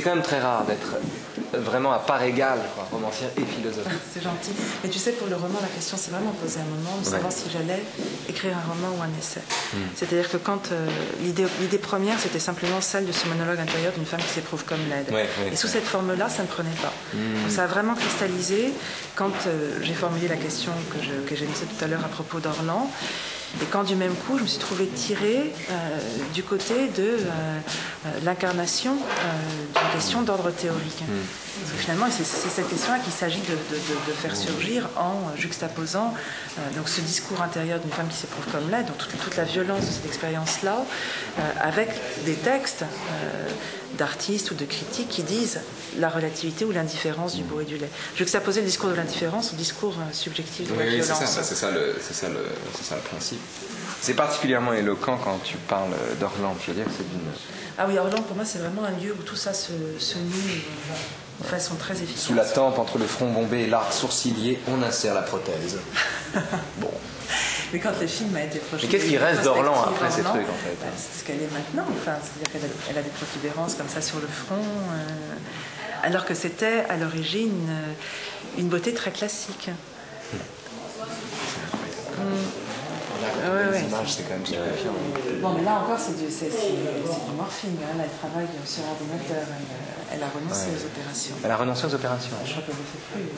C'est quand même très rare d'être vraiment à part égale, quoi, romancière et philosophe. C'est gentil. Mais tu sais, pour le roman, la question s'est vraiment posée à un moment de savoir si j'allais écrire un roman ou un essai. C'est-à-dire que quand l'idée première, c'était simplement celle de ce monologue intérieur d'une femme qui s'éprouve comme laide. Et sous cette forme-là, ça ne prenait pas. Donc, ça a vraiment cristallisé quand j'ai formulé la question que j'énonçais tout à l'heure à propos d'Orlan. Et quand du même coup, je me suis trouvée tirée du côté de l'incarnation d'une question d'ordre théorique. Parce que finalement, c'est cette question-là qu'il s'agit de faire surgir en juxtaposant donc ce discours intérieur d'une femme qui s'éprouve comme laide, donc toute la violence de cette expérience-là, avec des textes d'artistes ou de critiques qui disent la relativité ou l'indifférence du beau et du laid. Juxtaposer le discours de l'indifférence au discours subjectif de la violence. C'est ça le principe. C'est particulièrement éloquent quand tu parles d'Orlan. Je veux dire que c'est d'une... Ah oui, Orlan, pour moi, c'est vraiment un lieu où tout ça se noue de façon très efficace. Sous la tempe, entre le front bombé et l'arc sourcilier, on insère la prothèse. Bon. Mais quand le film a été projeté... Mais qu'est-ce qui reste d'Orlan après ces trucs, en fait? C'est ce qu'elle est maintenant. Enfin, c'est-à-dire qu'elle a des protubérances comme ça sur le front, alors que c'était, à l'origine, une beauté très classique. Les images, c'est quand même stupéfiant. Bon, mais là encore, c'est du morphine. Elle travaille sur ordinateur. Elle a renoncé aux opérations. Elle a renoncé aux opérations. Je crois qu'elle ne le fait plus.